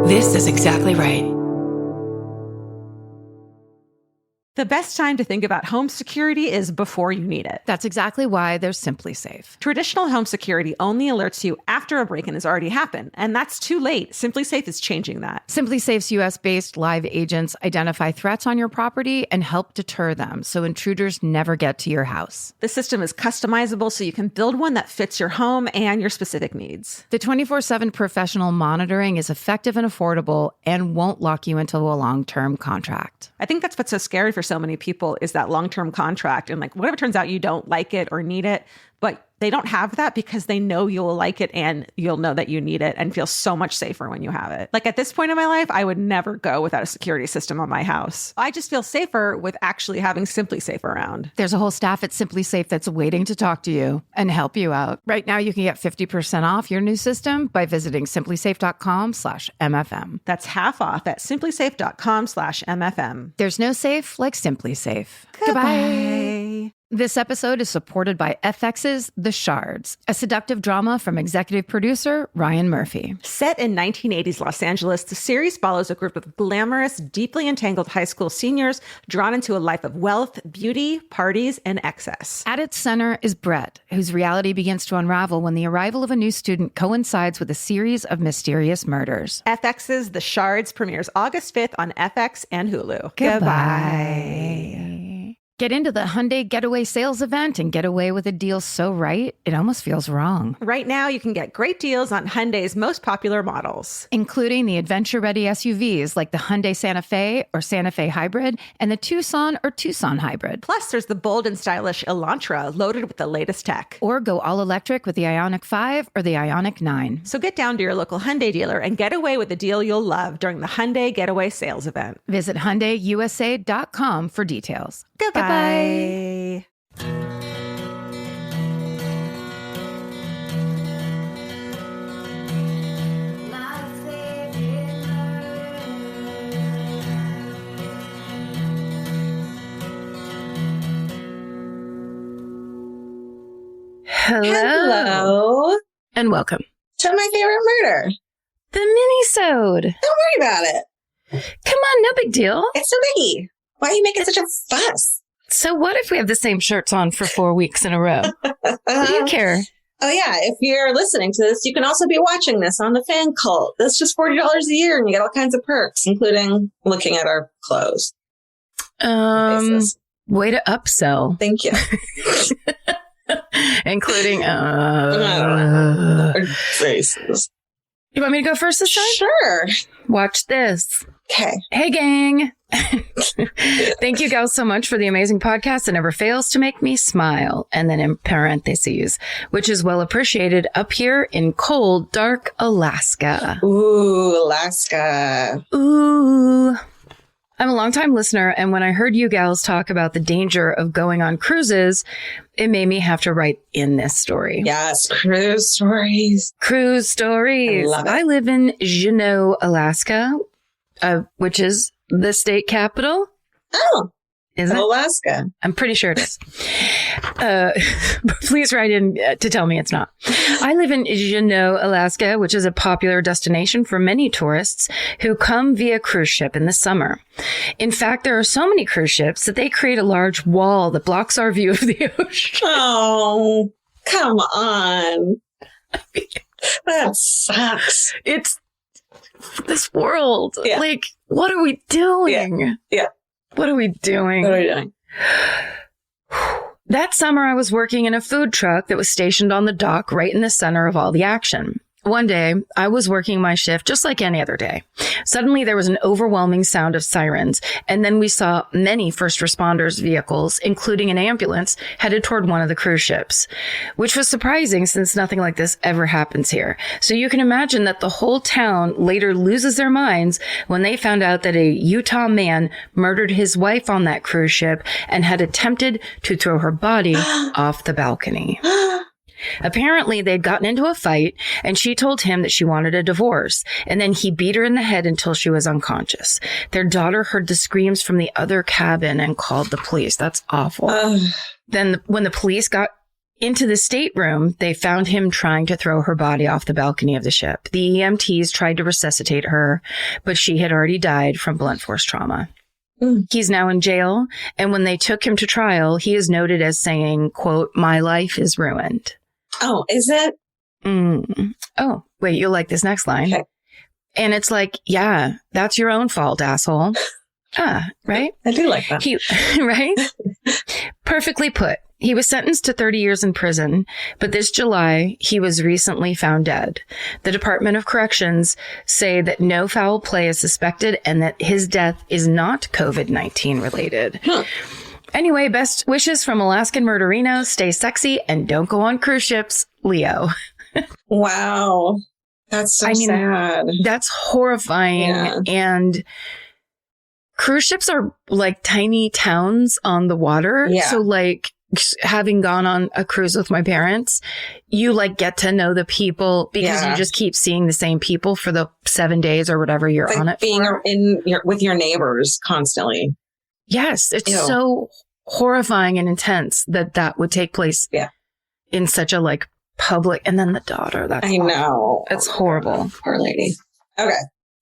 This is exactly right. The best time to think about home security is before you need it. That's exactly why there's Simply Safe. Traditional home security only alerts you after a break-in has already happened, and that's too late. Simply Safe is changing that. Simply Safe's US-based live agents identify threats on your property and help deter them so intruders never get to your house. The system is customizable so you can build one that fits your home and your specific needs. The 24/7 professional monitoring is effective and affordable and won't lock you into a long-term contract. I think that's what's so scary for so many people is that long-term contract. And like, what if it turns out you don't like it or need it, but they don't have that because they know you'll like it and you'll know that you need it and feel so much safer when you have it. Like at this point in my life, I would never go without a security system on my house. I just feel safer with actually having Simply Safe around. There's a whole staff at Simply Safe that's waiting to talk to you and help you out. Right now, you can get 50% off your new system by visiting simplysafe.com/MFM. That's half off at simplysafe.com/MFM. There's no safe like Simply Safe. Goodbye. This episode is supported by FX's The Shards, a seductive drama from executive producer Ryan Murphy. Set in 1980s Los Angeles, the series follows a group of glamorous, deeply entangled high school seniors drawn into a life of wealth, beauty, parties, and excess. At its center is Brett, whose reality begins to unravel when the arrival of a new student coincides with a series of mysterious murders. FX's The Shards premieres August 5th on FX and Hulu. Goodbye. Get into the Hyundai Getaway Sales Event and get away with a deal so right, it almost feels wrong. Right now, you can get great deals on Hyundai's most popular models, including the adventure-ready SUVs like the Hyundai Santa Fe or Santa Fe Hybrid and the Tucson or Tucson Hybrid. Plus, there's the bold and stylish Elantra loaded with the latest tech. Or go all-electric with the Ioniq 5 or the Ioniq 9. So get down to your local Hyundai dealer and get away with a deal you'll love during the Hyundai Getaway Sales Event. Visit HyundaiUSA.com for details. Goodbye. Hello. And welcome to my favorite murder. The Minisode. Don't worry about it. Come on, no big deal. It's no biggie. Why are you making such a fuss? So what if we have the same shirts on for 4 weeks in a row? What do you care? Oh, yeah. If you're listening to this, you can also be watching this on the Fan Cult. That's just $40 a year, and you get all kinds of perks, including looking at our clothes. Way to upsell. Thank you. Including faces. You want me to go first this time? Sure. Watch this. Okay. Hey, gang. Thank you guys so much for the amazing podcast that never fails to make me smile. And then in parentheses, which is well appreciated up here in cold, dark Alaska. Ooh, Alaska. Ooh. I'm a longtime listener, and when I heard you gals talk about the danger of going on cruises, it made me have to write in this story. Yes, cruise stories. Cruise stories. I live in Juneau, Alaska, which is the state capital. Oh, is it? Alaska. I'm pretty sure it is. Please write in to tell me it's not. I live in Juneau, Alaska, which is a popular destination for many tourists who come via cruise ship in the summer. In fact, there are so many cruise ships that they create a large wall that blocks our view of the ocean. Oh, come on. That sucks. It's this world. Yeah. Like, what are we doing? Yeah. What are we doing? What are we doing? That summer, I was working in a food truck that was stationed on the dock right in the center of all the action. One day, I was working my shift just like any other day. Suddenly, there was an overwhelming sound of sirens, and then we saw many first responders' vehicles, including an ambulance, headed toward one of the cruise ships, which was surprising since nothing like this ever happens here. So you can imagine that the whole town later loses their minds when they found out that a Utah man murdered his wife on that cruise ship and had attempted to throw her body off the balcony. Apparently, they'd gotten into a fight, and she told him that she wanted a divorce, and then he beat her in the head until she was unconscious. Their daughter heard the screams from the other cabin and called the police. That's awful. Then when the police got into the stateroom, they found him trying to throw her body off the balcony of the ship. The EMTs tried to resuscitate her, but she had already died from blunt force trauma. He's now in jail, and when they took him to trial, he is noted as saying, quote, "My life is ruined." Oh, is it? Oh, wait, you'll like this next line. Okay. And it's like, yeah, that's your own fault, asshole. Right? I do like that. Right? Perfectly put. He was sentenced to 30 years in prison, but this July, he was recently found dead. The Department of Corrections say that no foul play is suspected and that his death is not COVID-19 related. Anyway, best wishes from Alaskan Murderino. Stay sexy and don't go on cruise ships, Leo. Wow. That's so sad. That's horrifying. Yeah. And cruise ships are like tiny towns on the water. Yeah. So like having gone on a cruise with my parents, you like get to know the people because you just keep seeing the same people for the 7 days or whatever you're on it being for. with your neighbors constantly. Yes. It's so horrifying and intense that would take place in such a like public, and then the daughter. I know. It's horrible. Poor lady. Okay.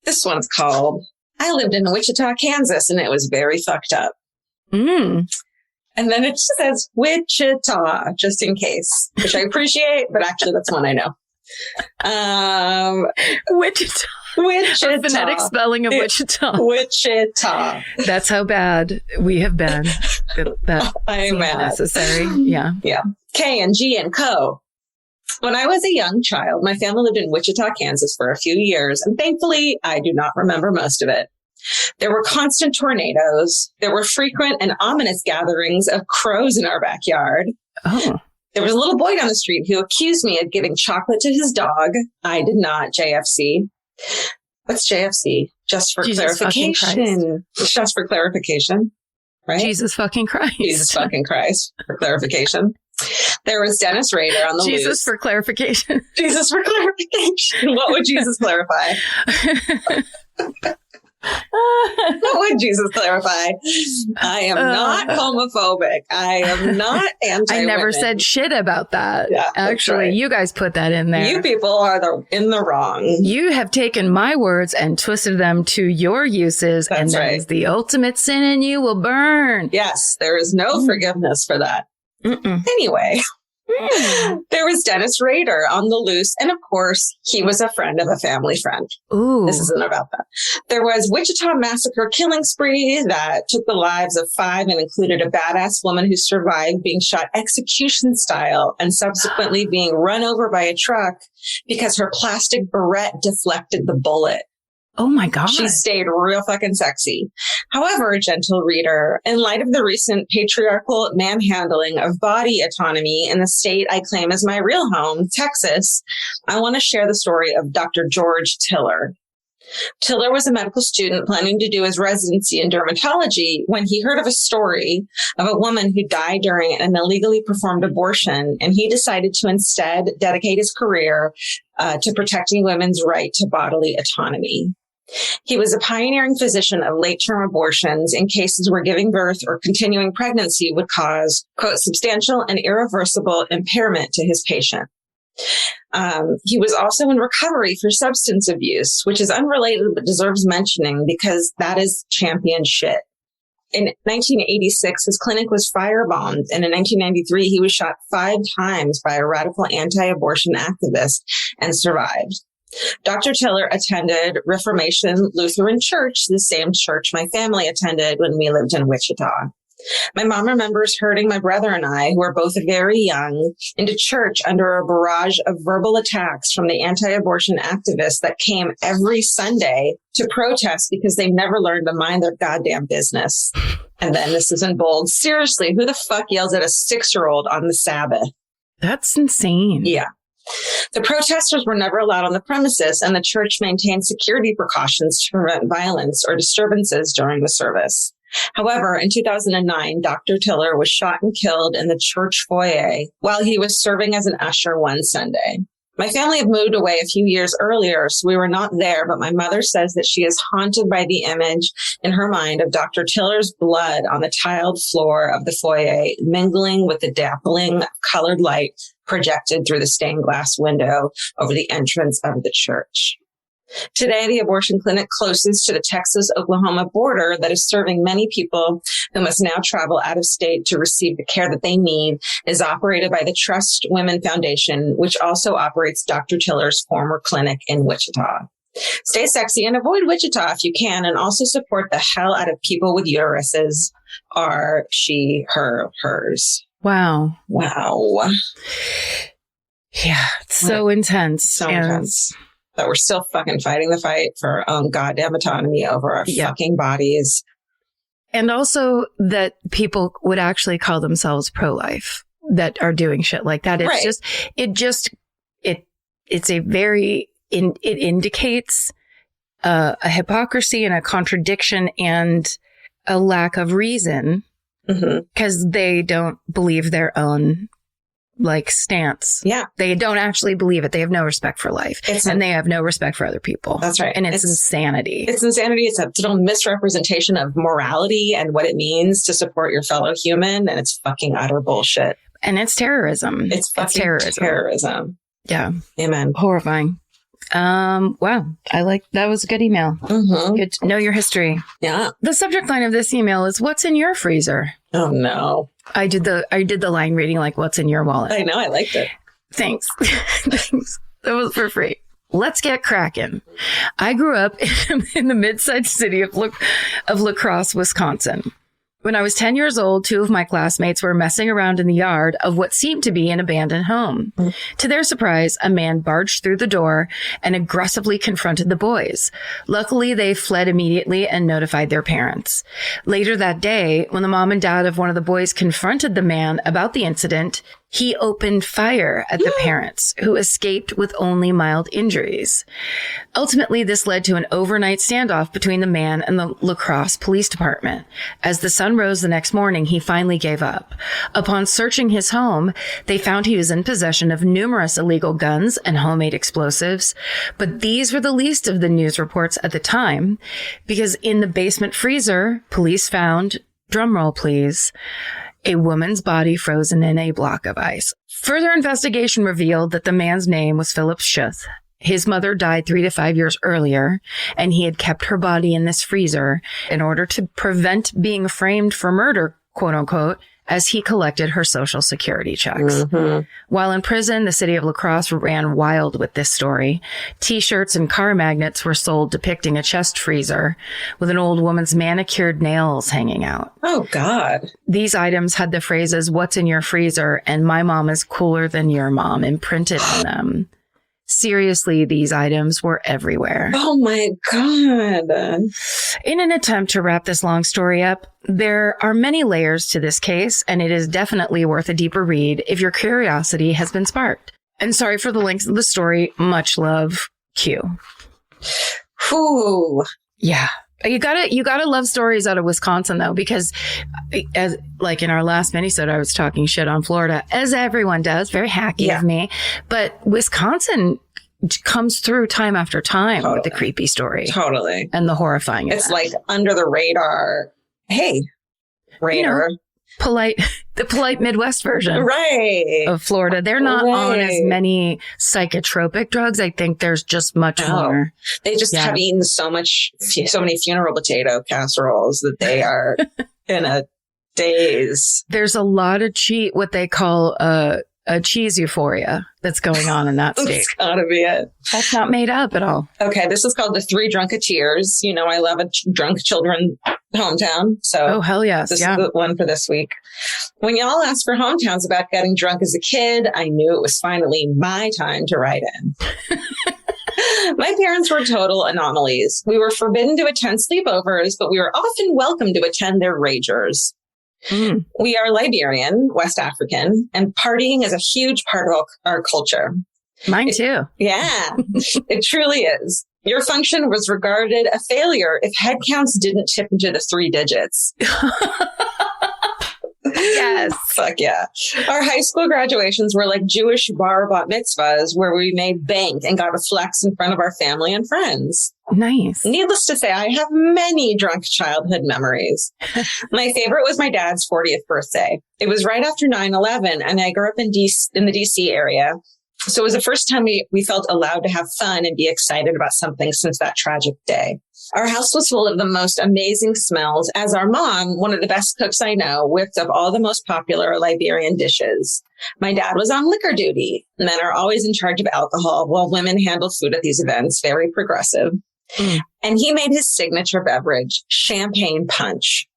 This one's called, I lived in Wichita, Kansas, and it was very fucked up. And then it just says Wichita, just in case, which I appreciate, but actually that's one I know. Wichita. Wichita. The phonetic spelling of Wichita. Wichita. That's how bad we have been. That I'm mad. Necessary. Yeah. Yeah. K and G and Co. When I was a young child, my family lived in Wichita, Kansas for a few years, and thankfully, I do not remember most of it. There were constant tornadoes. There were frequent and ominous gatherings of crows in our backyard. Oh. There was a little boy down the street who accused me of giving chocolate to his dog. I did not, JFC. What's JFC? Just for clarification. It's just for clarification, right? Jesus fucking Christ. Jesus fucking Christ, for clarification. There was Dennis Rader on the loose. Jesus for clarification. Jesus for clarification. What would Jesus clarify? What would Jesus clarify? I am not homophobic. I am not anti-women. I never said shit about that. Yeah, actually, right. You guys put that in there. You people are in the wrong. You have taken my words and twisted them to your uses, That's and that is the ultimate sin, and you will burn. Yes, there is no forgiveness for that. Anyway, there was Dennis Rader on the loose. And of course, he was a friend of a family friend. Ooh. This isn't about that. There was Wichita massacre killing spree that took the lives of 5 and included a badass woman who survived being shot execution style and subsequently being run over by a truck because her plastic barrette deflected the bullet. Oh my God. She stayed real fucking sexy. However, gentle reader, in light of the recent patriarchal manhandling of body autonomy in the state I claim as my real home, Texas, I want to share the story of Dr. George Tiller. Tiller was a medical student planning to do his residency in dermatology when he heard of a story of a woman who died during an illegally performed abortion, and he decided to instead dedicate his career to protecting women's right to bodily autonomy. He was a pioneering physician of late-term abortions in cases where giving birth or continuing pregnancy would cause, quote, substantial and irreversible impairment to his patient. He was also in recovery for substance abuse, which is unrelated but deserves mentioning because that is champion shit. In 1986, his clinic was firebombed, and in 1993, he was shot 5 times by a radical anti-abortion activist and survived. Dr. Tiller attended Reformation Lutheran Church, the same church my family attended when we lived in Wichita. My mom remembers herding my brother and I, who were both very young, into church under a barrage of verbal attacks from the anti-abortion activists that came every Sunday to protest because they never learned to mind their goddamn business. And then this is in bold. Seriously, who the fuck yells at a 6-year-old on the Sabbath? That's insane. Yeah. The protesters were never allowed on the premises, and the church maintained security precautions to prevent violence or disturbances during the service. However, in 2009, Dr. Tiller was shot and killed in the church foyer while he was serving as an usher one Sunday. My family had moved away a few years earlier, so we were not there, but my mother says that she is haunted by the image in her mind of Dr. Tiller's blood on the tiled floor of the foyer, mingling with the dappling colored light projected through the stained glass window over the entrance of the church. Today, the abortion clinic closest to the Texas-Oklahoma border that is serving many people who must now travel out of state to receive the care that they need is operated by the Trust Women Foundation, which also operates Dr. Tiller's former clinic in Wichita. Stay sexy and avoid Wichita if you can, and also support the hell out of people with uteruses. Are she, her, hers. Wow. Wow. Yeah, it's so intense. So intense. That we're still fucking fighting the fight for our own goddamn autonomy over our fucking bodies. And also that people would actually call themselves pro-life that are doing shit like that. It's it's a very, it indicates a hypocrisy and a contradiction and a lack of reason because they don't believe their own stance. Yeah. They don't actually believe it. They have no respect for life and they have no respect for other people. That's right. And it's insanity. It's insanity. It's a total misrepresentation of morality and what it means to support your fellow human. And it's fucking utter bullshit. And it's terrorism. It's fucking terrorism. Yeah. Amen. Horrifying. Wow. That was a good email. Good to know your history. Yeah. The subject line of this email is what's in your freezer? Oh no. I did the line reading what's in your wallet. I know. I liked it. Thanks. Thanks. That was for free. Let's get cracking. I grew up in the mid-sized city of La Crosse, Wisconsin. When I was 10 years old, two of my classmates were messing around in the yard of what seemed to be an abandoned home. To their surprise, a man barged through the door and aggressively confronted the boys. Luckily, they fled immediately and notified their parents. Later that day, when the mom and dad of one of the boys confronted the man about the incident, he opened fire at the parents, who escaped with only mild injuries. Ultimately, this led to an overnight standoff between the man and the La Crosse Police Department. As the sun rose the next morning, he finally gave up. Upon searching his home, they found he was in possession of numerous illegal guns and homemade explosives. But these were the least of the news reports at the time, because in the basement freezer, police found, drumroll please, a woman's body frozen in a block of ice. Further investigation revealed that the man's name was Philip Schuth. His mother died 3 to 5 years earlier, and he had kept her body in this freezer in order to prevent being framed for murder, quote unquote, as he collected her Social Security checks. While in prison, the city of La Crosse ran wild with this story. T-shirts and car magnets were sold depicting a chest freezer with an old woman's manicured nails hanging out. Oh, God. These items had the phrases, "What's in your freezer?" and "My mom is cooler than your mom" imprinted on them. Seriously, these items were everywhere. Oh my God. In an attempt to wrap this long story up, there are many layers to this case, and it is definitely worth a deeper read if your curiosity has been sparked. And sorry for the length of the story. Much love, Q. Whew. Yeah. You gotta love stories out of Wisconsin though, because as in our last minisode, I was talking shit on Florida, as everyone does, very hacky of me. But Wisconsin comes through time after time with the creepy story. Totally. And the horrifying. It's under the radar. Hey, radar. The polite Midwest version of Florida. They're not on as many psychotropic drugs. I think there's just much more. They just have eaten so many funeral potato casseroles that they are in a daze. There's a lot of what they call a cheese euphoria that's going on in that state. That's gotta be it. That's not made up at all. Okay, this is called the Three Drunketeers. You know, I love a drunk children hometown. So, hell yes. This is the one for this week. When y'all asked for hometowns about getting drunk as a kid, I knew it was finally my time to write in. My parents were total anomalies. We were forbidden to attend sleepovers, but we were often welcome to attend their ragers. We are Liberian, West African, and partying is a huge part of our culture. Mine too. Yeah, it truly is. Your function was regarded a failure if head counts didn't tip into the 3 digits. Yes. Fuck yeah. Our high school graduations were like Jewish bar bat mitzvahs where we made bank and got to flex in front of our family and friends. Nice. Needless to say, I have many drunk childhood memories. My favorite was my dad's 40th birthday. It was right after 9/11, and I grew up in the DC area. So it was the first time we felt allowed to have fun and be excited about something since that tragic day. Our house was full of the most amazing smells as our mom, one of the best cooks I know, whipped up all the most popular Liberian dishes. My dad was on liquor duty. Men are always in charge of alcohol while women handle food at these events. Very progressive. And he made his signature beverage, champagne punch.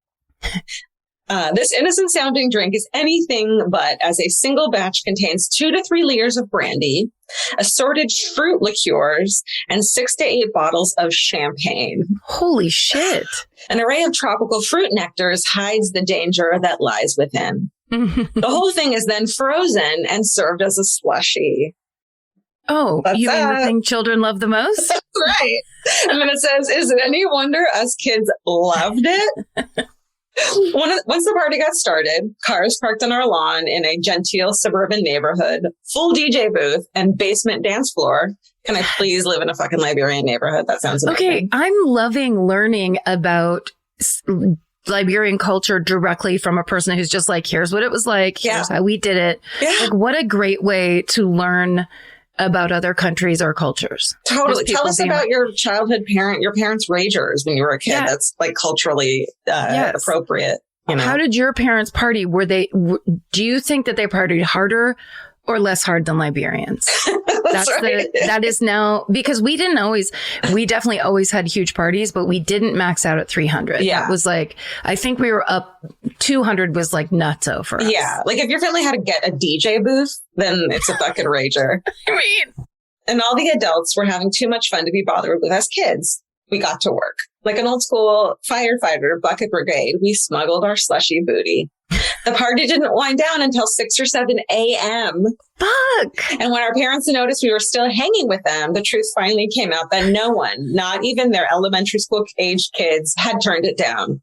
This innocent sounding drink is anything but, as a single batch contains 2 to 3 liters of brandy, assorted fruit liqueurs, and 6 to 8 bottles of champagne. Holy shit. An array of tropical fruit nectars hides the danger that lies within. The whole thing is then frozen and served as a slushie. Oh, That's you mean the thing children love the most? That's right. And then it says, is it any wonder us kids loved it? Once the party got started, cars parked on our lawn in a genteel suburban neighborhood, full DJ booth, and basement dance floor. Can I please live in a fucking Liberian neighborhood? That sounds amazing. Okay, I'm loving learning about Liberian culture directly from a person who's just like, here's what it was like, here's how we did it. Yeah. Like, what a great way to learn about other countries or cultures. Totally. Tell us about your childhood your parents' ragers when you were a kid. Yeah. That's like culturally appropriate. You know? How did your parents party? Do you think that they partied harder or less hard than Liberians? That's right. That is now, because we definitely always had huge parties, but we didn't max out at 300. Yeah. That was like, I think we were up 200 was like nutso for us. Yeah. Like if your family had to get a DJ booth, then it's a fucking rager. I mean, and all the adults were having too much fun to be bothered with as kids. We got to work. Like an old school firefighter bucket brigade, we smuggled our slushy booty. The party didn't wind down until 6 or 7 a.m. Fuck! And when our parents noticed we were still hanging with them, the truth finally came out that no one, not even their elementary school aged kids, had turned it down.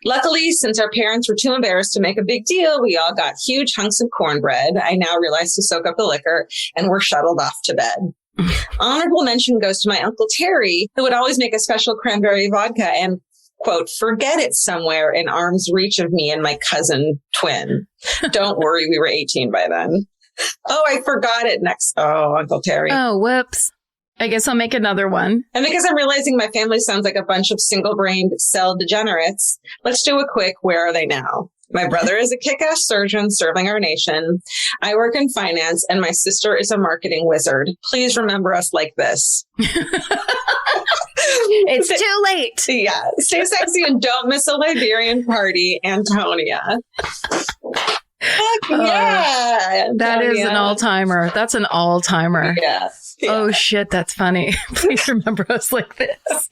Luckily, since our parents were too embarrassed to make a big deal, we all got huge hunks of cornbread, I now realize, to soak up the liquor, and were shuttled off to bed. Honorable mention goes to my Uncle Terry, who would always make a special cranberry vodka and, quote, forget it somewhere in arm's reach of me and my cousin twin. Don't worry, we were 18 by then. Oh, I forgot it next. Oh, Uncle Terry. Oh, whoops. I guess I'll make another one. And because I'm realizing my family sounds like a bunch of single-brained cell degenerates, let's do a quick where are they now? My brother is a kick-ass surgeon serving our nation. I work in finance, and my sister is a marketing wizard. Please remember us like this. It's too late. Yeah. Stay sexy and don't miss a Liberian party, Antonia. Yeah. That is an all-timer. That's an all-timer. Yeah. Oh, shit. That's funny. Please remember us like this.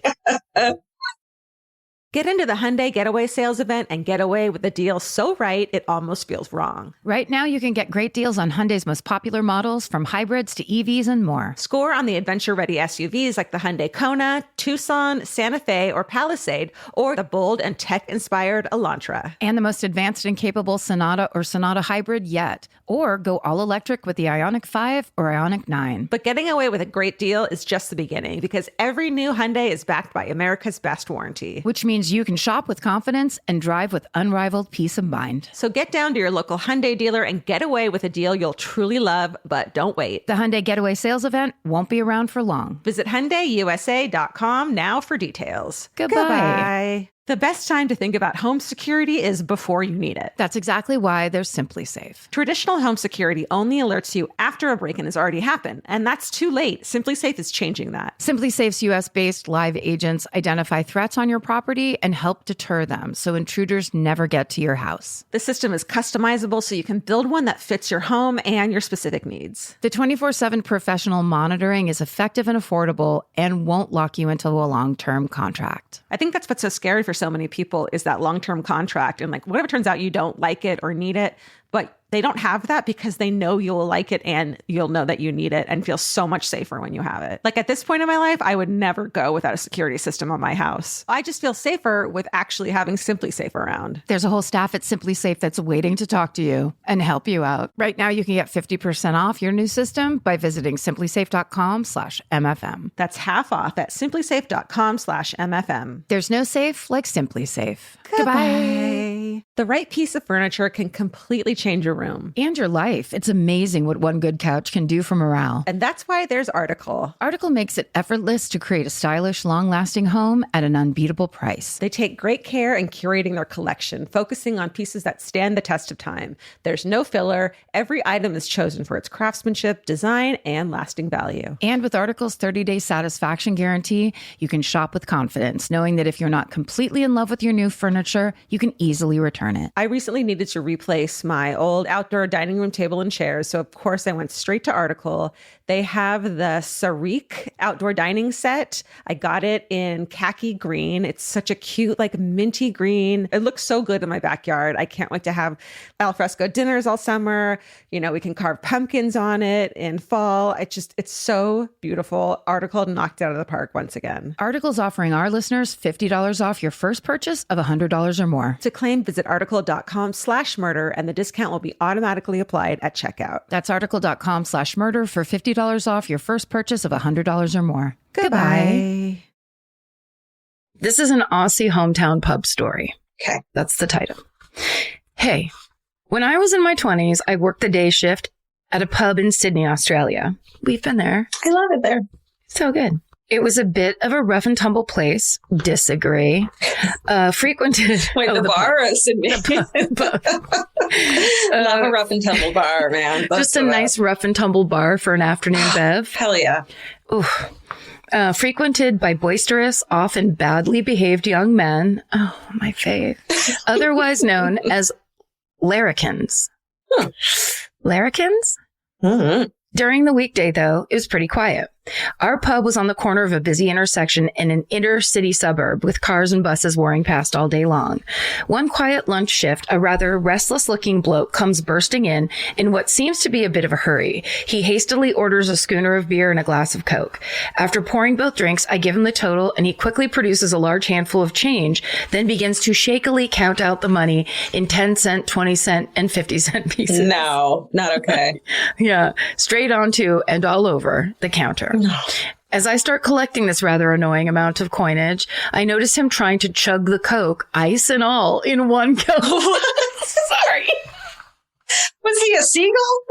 Get into the Hyundai Getaway Sales Event and get away with a deal so right, it almost feels wrong. Right now, you can get great deals on Hyundai's most popular models, from hybrids to EVs and more. Score on the adventure-ready SUVs like the Hyundai Kona, Tucson, Santa Fe, or Palisade, or the bold and tech-inspired Elantra. And the most advanced and capable Sonata or Sonata Hybrid yet. Or go all-electric with the Ioniq 5 or Ioniq 9. But getting away with a great deal is just the beginning, because every new Hyundai is backed by America's best warranty. Which means you can shop with confidence and drive with unrivaled peace of mind. So get down to your local Hyundai dealer and get away with a deal you'll truly love, but don't wait. The Hyundai Getaway Sales Event won't be around for long. Visit HyundaiUSA.com now for details. Goodbye. The best time to think about home security is before you need it. That's exactly why there's Simply Safe. Traditional home security only alerts you after a break-in has already happened, and that's too late. Simply Safe is changing that. Simply Safe's US-based live agents identify threats on your property and help deter them, so intruders never get to your house. The system is customizable, so you can build one that fits your home and your specific needs. The 24/7 professional monitoring is effective and affordable and won't lock you into a long-term contract. I think that's what's so scary for so many people, is that long-term contract. And like, what if it turns out you don't like it or need it, but they don't have that because they know you'll like it and you'll know that you need it and feel so much safer when you have it. Like at this point in my life, I would never go without a security system on my house. I just feel safer with actually having Simply Safe around. There's a whole staff at Simply Safe that's waiting to talk to you and help you out. Right now, you can get 50% off your new system by visiting simplysafe.com/MFM. That's half off at simplysafe.com/MFM. There's no safe like Simply Safe. Goodbye. The right piece of furniture can completely change your room. And your life. It's amazing what one good couch can do for morale. And that's why there's Article. Article makes it effortless to create a stylish, long-lasting home at an unbeatable price. They take great care in curating their collection, focusing on pieces that stand the test of time. There's no filler. Every item is chosen for its craftsmanship, design, and lasting value. And with Article's 30-day satisfaction guarantee, you can shop with confidence, knowing that if you're not completely in love with your new furniture, you can easily return it. I recently needed to replace my old outdoor dining room table and chairs, so of course I went straight to Article. They have the Sarik outdoor dining set. I got it in khaki green. It's such a cute, like minty green. It looks so good in my backyard. I can't wait to have alfresco dinners all summer. You know, we can carve pumpkins on it in fall. It's so beautiful. Article knocked it out of the park once again. Article's offering our listeners $50 off your first purchase of $100 or more. To claim, visit article.com/murder, and the discount will be automatically applied at checkout. That's article.com/murder for $50 off your first purchase of $100 or more. Goodbye. This is an Aussie hometown pub story. Okay. That's the title. Hey, when I was in my 20s, I worked the day shift at a pub in Sydney, Australia. We've been there. I love it there. So good. It was a bit of a rough and tumble place. Disagree. Frequented. Wait, the bar or Sydney? Love a rough and tumble bar, man. Just a nice rough and tumble bar for an afternoon bev. Hell yeah. Oof. Frequented by boisterous, often badly behaved young men. Oh, my faith. Otherwise known as larrikins. Larrikins? Mm-hmm. During the weekday, though, it was pretty quiet. Our pub was on the corner of a busy intersection in an inner city suburb with cars and buses whirring past all day long. One quiet lunch shift, a rather restless looking bloke comes bursting in what seems to be a bit of a hurry. He hastily orders a schooner of beer and a glass of Coke. After pouring both drinks, I give him the total and he quickly produces a large handful of change, then begins to shakily count out the money in 10-cent, 20-cent, and 50-cent pieces. No, not okay. Yeah, straight onto and all over the counter. No. As I start collecting this rather annoying amount of coinage, I notice him trying to chug the Coke, ice and all, in one go. Sorry. Was he a seagull?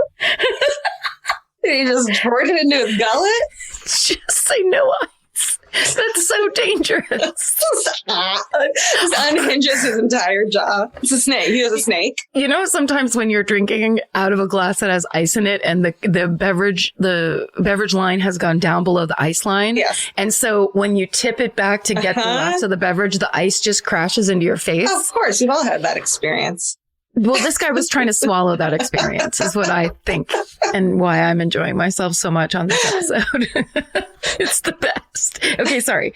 Did he just pour it into his gullet? Just say no ice. That's so dangerous. Just unhinges his entire jaw. It's a snake. He was a snake. You know, sometimes when you're drinking out of a glass that has ice in it and the beverage line has gone down below the ice line. Yes. And so when you tip it back to get the last of the beverage, the ice just crashes into your face. Oh, of course. We've all had that experience. Well, this guy was trying to swallow that experience is what I think and why I'm enjoying myself so much on this episode. It's the best. Okay, sorry.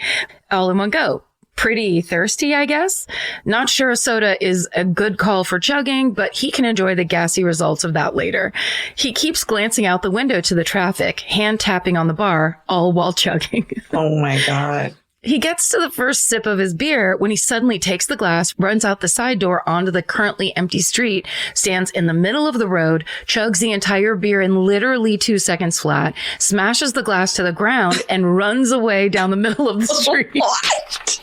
All in one go. Pretty thirsty, I guess. Not sure a soda is a good call for chugging, but he can enjoy the gassy results of that later. He keeps glancing out the window to the traffic, hand tapping on the bar, all while chugging. Oh my God. He gets to the first sip of his beer when he suddenly takes the glass, runs out the side door onto the currently empty street, stands in the middle of the road, chugs the entire beer in literally 2 seconds flat, smashes the glass to the ground, and runs away down the middle of the street. What?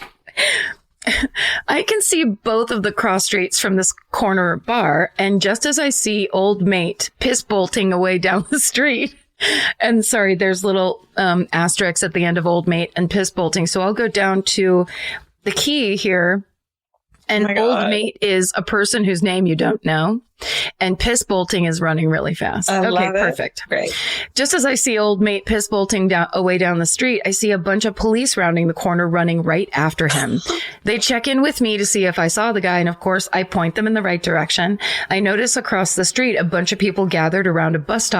I can see both of the cross streets from this corner bar, and just as I see old mate piss bolting away down the street, and sorry, there's little asterisks at the end of old mate and piss bolting. So I'll go down to the key here. And old mate is a person whose name you don't know. And piss bolting is running really fast. Okay, perfect. Great. Just as I see old mate piss bolting away down the street, I see a bunch of police rounding the corner running right after him. They check in with me to see if I saw the guy. And of course, I point them in the right direction. I notice across the street, a bunch of people gathered around a bus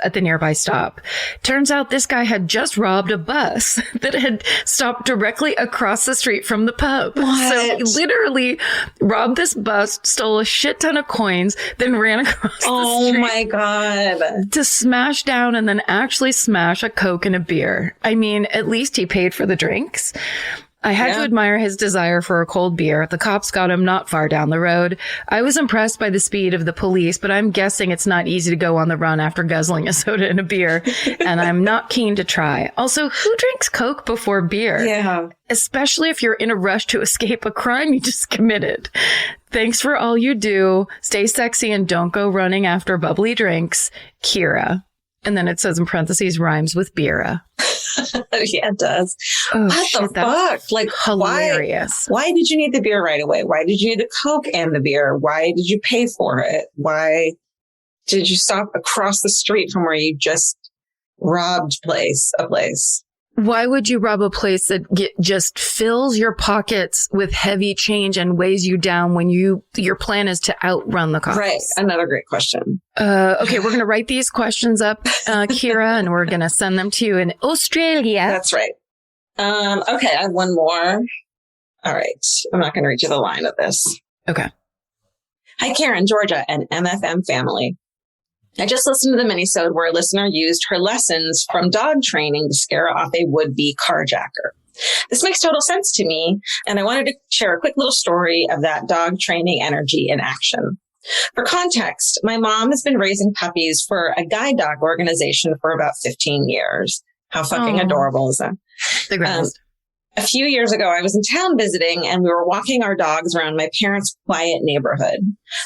at the nearby stop. Turns out this guy had just robbed a bus that had stopped directly across the street from the pub. What? So he literally robbed this bust, stole a shit ton of coins, then ran across the street my God. to smash down and then actually smash a Coke and a beer. I mean, at least he paid for the drinks. I had to admire his desire for a cold beer. The cops got him not far down the road. I was impressed by the speed of the police, but I'm guessing it's not easy to go on the run after guzzling a soda and a beer, and I'm not keen to try. Also, who drinks Coke before beer? Yeah. Especially if you're in a rush to escape a crime you just committed. Thanks for all you do. Stay sexy and don't go running after bubbly drinks. Kira. And then it says in parentheses, rhymes with Bira. Yeah, it does. Oh, What shit, the fuck? Like, hilarious. Why did you need the beer right away? Why did you need the Coke and the beer? Why did you pay for it? Why did you stop across the street from where you just robbed a place? Why would you rob a place that just fills your pockets with heavy change and weighs you down when your plan is to outrun the cops? Right. Another great question. Okay, we're going to write these questions up, Kira, and we're going to send them to you in Australia. That's right. Okay, I have one more. All right. I'm not going to read you the line of this. Okay. Hi, Karen, Georgia, and MFM family. I just listened to the minisode where a listener used her lessons from dog training to scare off a would-be carjacker. This makes total sense to me, and I wanted to share a quick little story of that dog training energy in action. For context, my mom has been raising puppies for a guide dog organization for about 15 years. How fucking adorable is that? The greatest. A few years ago, I was in town visiting and we were walking our dogs around my parents' quiet neighborhood.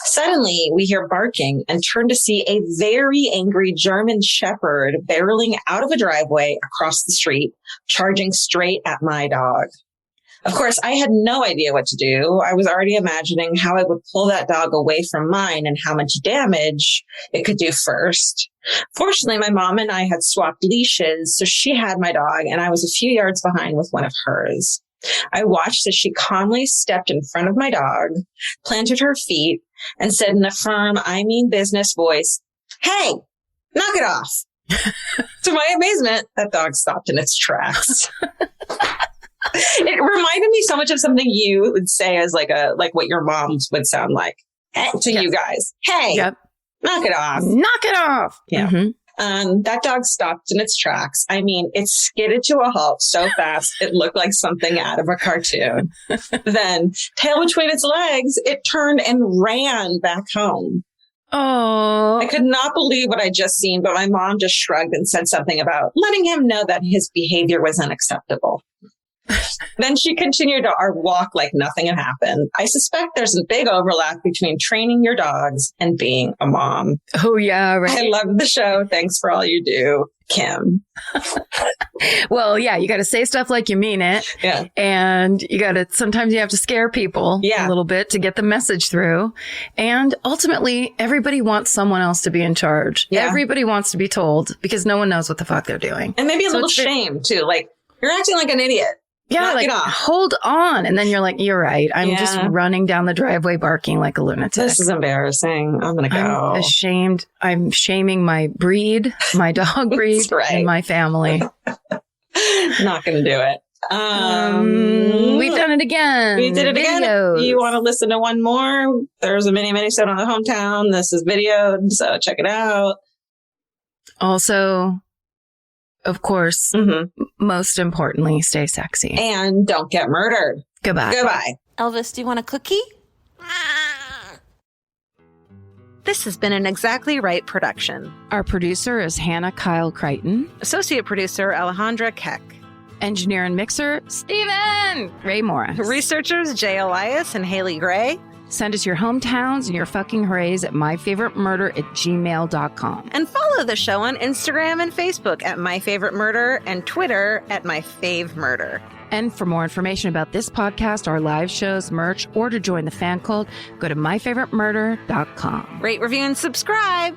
Suddenly, we hear barking and turn to see a very angry German shepherd barreling out of a driveway across the street, charging straight at my dog. Of course, I had no idea what to do. I was already imagining how I would pull that dog away from mine and how much damage it could do first. Fortunately, my mom and I had swapped leashes, so she had my dog and I was a few yards behind with one of hers. I watched as she calmly stepped in front of my dog, planted her feet, and said in a firm, I mean business voice, "Hey, knock it off." To my amazement, that dog stopped in its tracks. It reminded me so much of something you would say as like what your moms would sound like to you guys. Hey, knock it off. Knock it off. Yeah. Mm-hmm. That dog stopped in its tracks. I mean, it skidded to a halt so fast, it looked like something out of a cartoon. Then, tail between its legs, it turned and ran back home. Oh, I could not believe what I just seen, but my mom just shrugged and said something about letting him know that his behavior was unacceptable. Then she continued our walk like nothing had happened. I suspect there's a big overlap between training your dogs and being a mom. Oh, yeah, right. I love the show. Thanks for all you do, Kim. Well, yeah, you got to say stuff like you mean it. Yeah. And sometimes you have to scare people a little bit to get the message through. And ultimately, everybody wants someone else to be in charge. Yeah. Everybody wants to be told because no one knows what the fuck they're doing. And maybe a little shame too. Like, you're acting like an idiot. Yeah, like, hold on. And then you're like, you're right. I'm just running down the driveway barking like a lunatic. This is embarrassing. I'm going to go. I'm ashamed. I'm shaming my breed, my dog breed, and my family. Not going to do it. We've done it again. We did it again. If you want to listen to one more, there's a minisode on the hometown. This is videoed, so check it out. Also, of course, most importantly, stay sexy. And don't get murdered. Goodbye. Goodbye. Elvis, do you want a cookie? This has been an Exactly Right production. Our producer is Hannah Kyle Crichton. Associate producer, Alejandra Keck. Engineer and mixer, Steven Ray Morris. Researchers, Jay Elias and Haley Gray. Send us your hometowns and your fucking hoorays at myfavoriteMurder@gmail.com. And follow the show on Instagram and Facebook at My Favorite Murder and Twitter at My Fave Murder. And for more information about this podcast, our live shows, merch, or to join the fan cult, go to myfavoritemurder.com. Rate, review, and subscribe.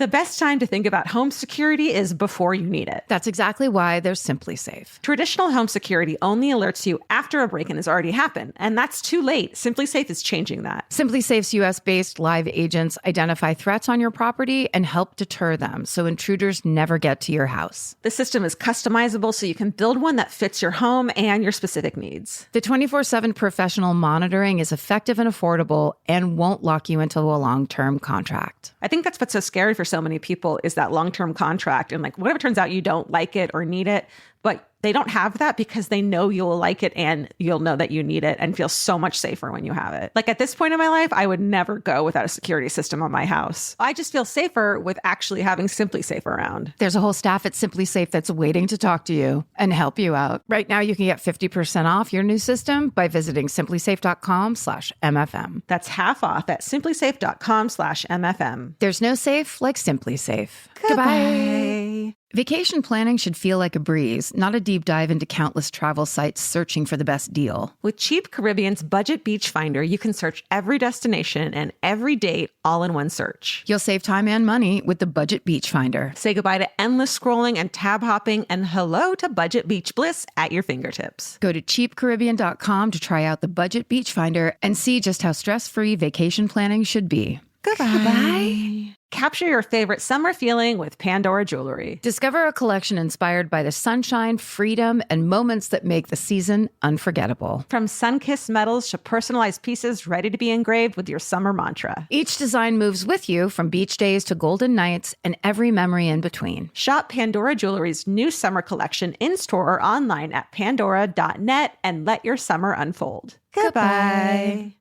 The best time to think about home security is before you need it. That's exactly why there's Simply Safe. Traditional home security only alerts you after a break-in has already happened, and that's too late. Simply Safe is changing that. Simply Safe's US-based live agents identify threats on your property and help deter them so intruders never get to your house. The system is customizable so you can build one that fits your home and your specific needs. The 24/7 professional monitoring is effective and affordable and won't lock you into a long-term contract. I think that's what's so scary for so many people is that long-term contract. And like, what if it turns out you don't like it or need it? But they don't have that because they know you'll like it and you'll know that you need it and feel so much safer when you have it. Like at this point in my life, I would never go without a security system on my house. I just feel safer with actually having Simply Safe around. There's a whole staff at Simply Safe that's waiting to talk to you and help you out. Right now, you can get 50% off your new system by visiting simplysafe.com/MFM. That's half off at simplysafe.com/MFM. There's no safe like Simply Safe. Goodbye. Vacation planning should feel like a breeze, not a deep dive into countless travel sites searching for the best deal. With Cheap Caribbean's Budget Beach Finder, you can search every destination and every date all in one search. You'll save time and money with the Budget Beach Finder. Say goodbye to endless scrolling and tab hopping and hello to Budget Beach Bliss at your fingertips. Go to cheapcaribbean.com to try out the Budget Beach Finder and see just how stress-free vacation planning should be. Goodbye. Capture your favorite summer feeling with Pandora Jewelry. Discover a collection inspired by the sunshine, freedom, and moments that make the season unforgettable. From sun-kissed metals to personalized pieces ready to be engraved with your summer mantra. Each design moves with you from beach days to golden nights and every memory in between. Shop Pandora Jewelry's new summer collection in-store or online at pandora.net and let your summer unfold. Goodbye.